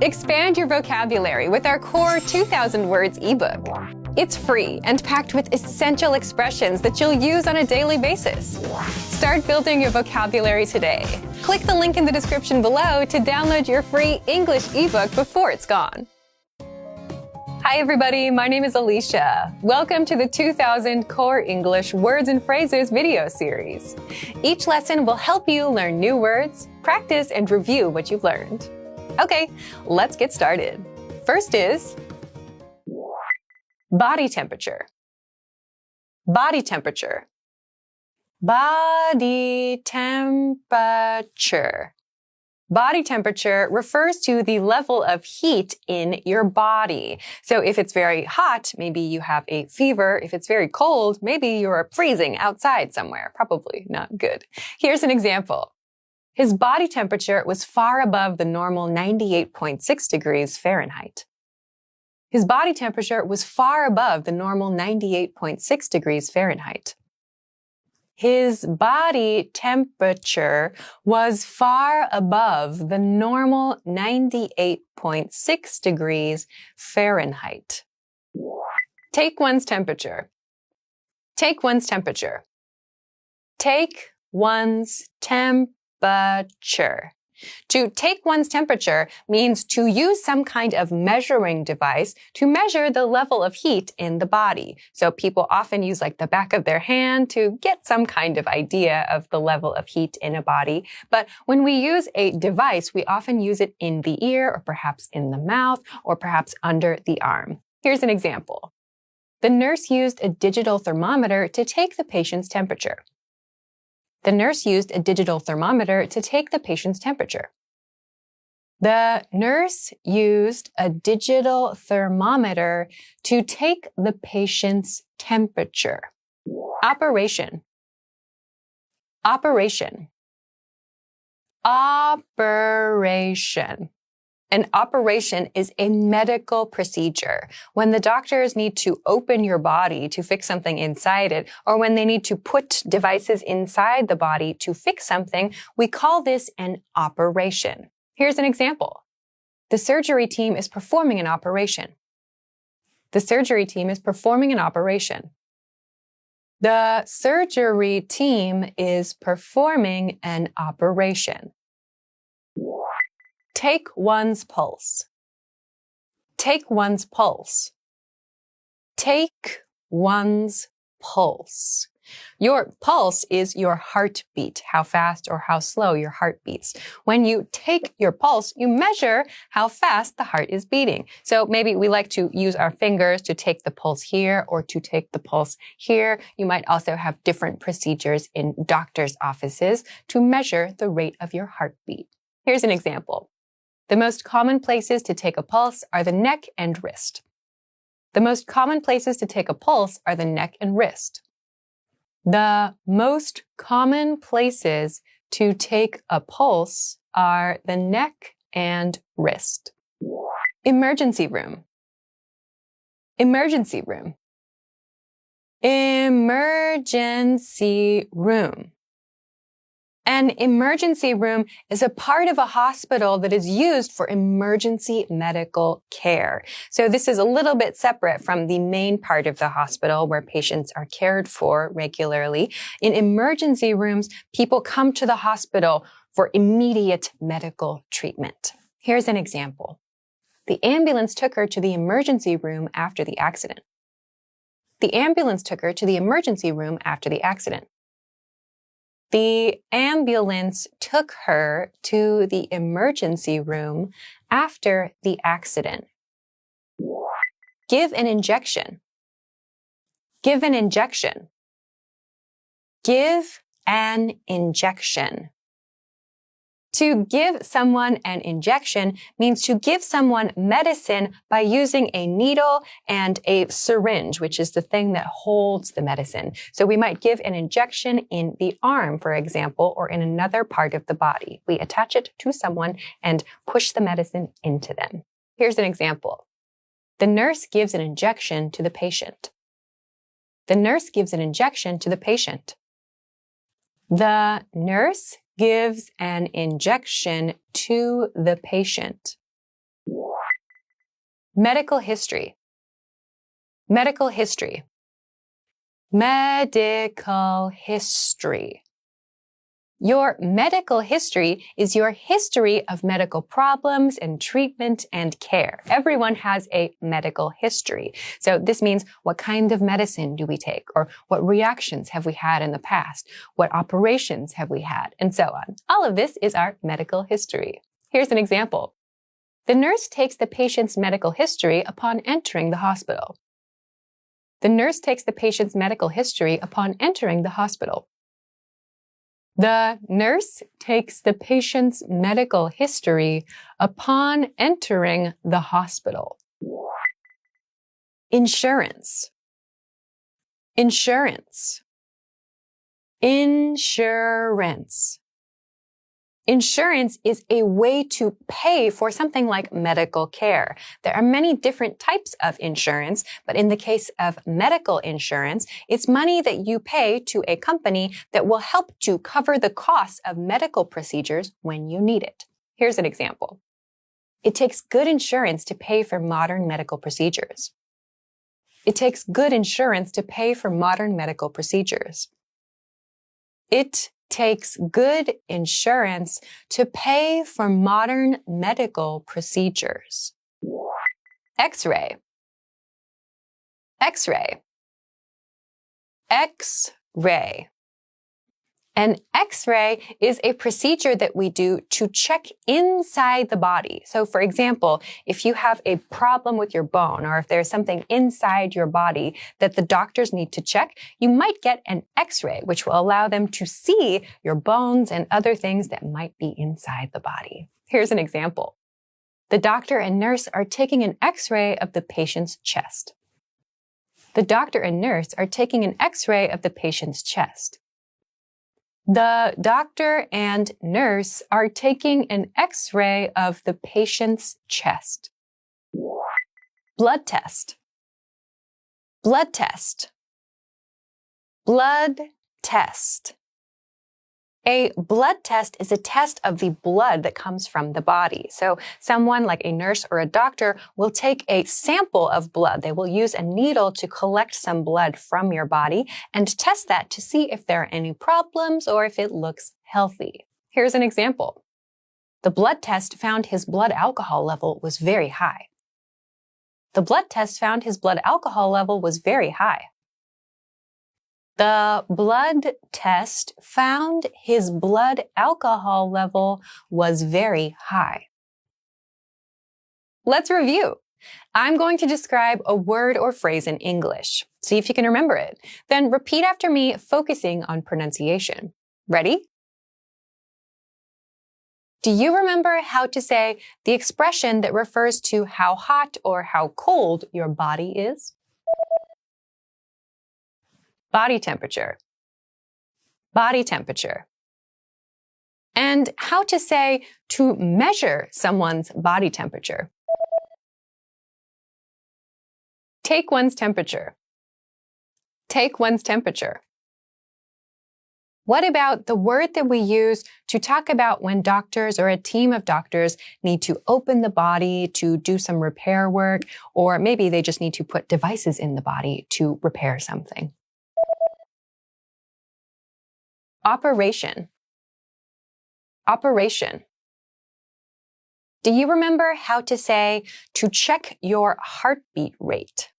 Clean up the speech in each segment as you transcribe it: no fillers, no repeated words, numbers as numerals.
Expand your vocabulary with our core 2,000 words ebook. It's free and packed with essential expressions that you'll use on a daily basis. Start building your vocabulary today. Click the link in the description below to download your free English ebook before it's gone. Hi everybody, my name is Alicia. Welcome to the 2000 Core English Words and Phrases video series. Each lesson will help you learn new words, practice and review what you've learned. Okay, let's get started. First is body temperature. Body temperature. Body temperature. Body temperature refers to the level of heat in your body. So if it's very hot, maybe you have a fever. If it's very cold, maybe you're freezing outside somewhere. Probably not good. Here's an example. His body temperature was far above the normal 98.6 degrees Fahrenheit. His body temperature was far above the normal 98.6 degrees Fahrenheit. His body temperature was far above the normal 98.6 degrees Fahrenheit. Take one's temperature. Take one's temperature. Take one's temperature. To take one's temperature means to use some kind of measuring device to measure the level of heat in the body. So people often use like the back of their hand to get some kind of idea of the level of heat in a body. But when we use a device, we often use it in the ear or perhaps in the mouth or perhaps under the arm. Here's an example. The nurse used a digital thermometer to take the patient's temperature. The nurse used a digital thermometer to take the patient's temperature. The nurse used a digital thermometer to take the patient's temperature. Operation. Operation. Operation. An operation is a medical procedure. When the doctors need to open your body to fix something inside it, or when they need to put devices inside the body to fix something, we call this an operation. Here's an example. The surgery team is performing an operation. The surgery team is performing an operation. The surgery team is performing an operation. Take one's pulse. Take one's pulse. Take one's pulse. Your pulse is your heartbeat, how fast or how slow your heart beats. When you take your pulse, you measure how fast the heart is beating. So maybe we like to use our fingers to take the pulse here or to take the pulse here. You might also have different procedures in doctors' offices to measure the rate of your heartbeat. Here's an example. The most common places to take a pulse are the neck and wrist. The most common places to take a pulse are the neck and wrist. The most common places to take a pulse are the neck and wrist. Emergency room. Emergency room. Emergency room. An emergency room is a part of a hospital that is used for emergency medical care. So this is a little bit separate from the main part of the hospital where patients are cared for regularly. In emergency rooms, people come to the hospital for immediate medical treatment. Here's an example. The ambulance took her to the emergency room after the accident. The ambulance took her to the emergency room after the accident. The ambulance took her to the emergency room after the accident. Give an injection. Give an injection. Give an injection. To give someone an injection means to give someone medicine by using a needle and a syringe, which is the thing that holds the medicine. So we might give an injection in the arm, for example, or in another part of the body. We attach it to someone and push the medicine into them. Here's an example. The nurse gives an injection to the patient. The nurse gives an injection to the patient. The nurse gives an injection to the patient. Medical history. Medical history. Medical history. Your medical history is your history of medical problems and treatment and care. Everyone has a medical history. So this means what kind of medicine do we take, or what reactions have we had in the past, what operations have we had, and so on. All of this is our medical history. Here's an example. The nurse takes the patient's medical history upon entering the hospital. The nurse takes the patient's medical history upon entering the hospital. The nurse takes the patient's medical history upon entering the hospital. Insurance. Insurance. Insurance. Insurance is a way to pay for something like medical care. There are many different types of insurance, but in the case of medical insurance, it's money that you pay to a company that will help to cover the costs of medical procedures when you need it. Here's an example. It takes good insurance to pay for modern medical procedures. It takes good insurance to pay for modern medical procedures. It takes good insurance to pay for modern medical procedures. X-ray. X-ray. X-ray. An X-ray is a procedure that we do to check inside the body. So for example, if you have a problem with your bone, or if there's something inside your body that the doctors need to check, you might get an X-ray, which will allow them to see your bones and other things that might be inside the body. Here's an example. The doctor and nurse are taking an X-ray of the patient's chest. The doctor and nurse are taking an X-ray of the patient's chest. The doctor and nurse are taking an X-ray of the patient's chest. Blood test. Blood test. Blood test. A blood test is a test of the blood that comes from the body. So someone like a nurse or a doctor will take a sample of blood. They will use a needle to collect some blood from your body and test that to see if there are any problems or if it looks healthy. Here's an example. The blood test found his blood alcohol level was very high. The blood test found his blood alcohol level was very high. The blood test found his blood alcohol level was very high. Let's review. I'm going to describe a word or phrase in English. See if you can remember it. Then repeat after me, focusing on pronunciation. Ready? Do you remember how to say the expression that refers to how hot or how cold your body is? Body temperature. Body temperature. And how to say to measure someone's body temperature. Take one's temperature. Take one's temperature. What about the word that we use to talk about when doctors or a team of doctors need to open the body to do some repair work, or maybe they just need to put devices in the body to repair something? Operation. Operation. Do you remember how to say to check your heartbeat rate?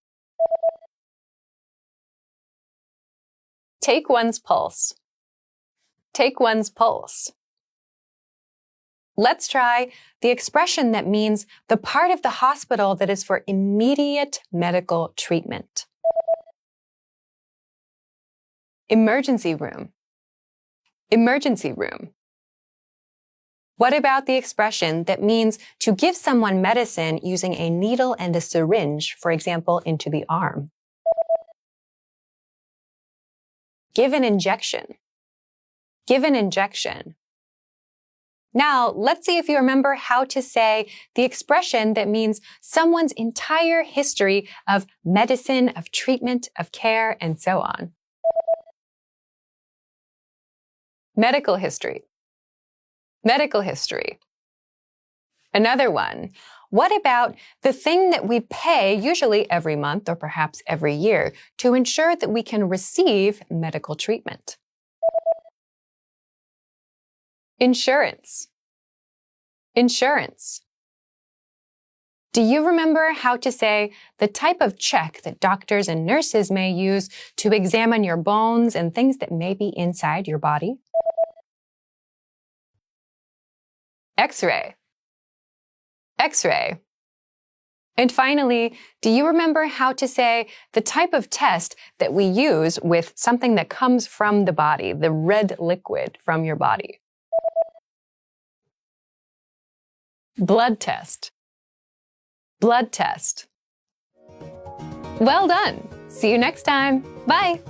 Take one's pulse. Take one's pulse. Let's try the expression that means the part of the hospital that is for immediate medical treatment. Emergency room. Emergency room. What about the expression that means to give someone medicine using a needle and a syringe, for example, into the arm? Give an injection. Give an injection. Now, let's see if you remember how to say the expression that means someone's entire history of medicine, of treatment, of care, and so on. Medical history. Medical history. Another one. What about the thing that we pay usually every month or perhaps every year to ensure that we can receive medical treatment? Insurance. Insurance. Do you remember how to say the type of check that doctors and nurses may use to examine your bones and things that may be inside your body? X-ray. X-ray. And finally, do you remember how to say the type of test that we use with something that comes from the body, the red liquid from your body? Blood test. Blood test. Well done. See you next time. Bye.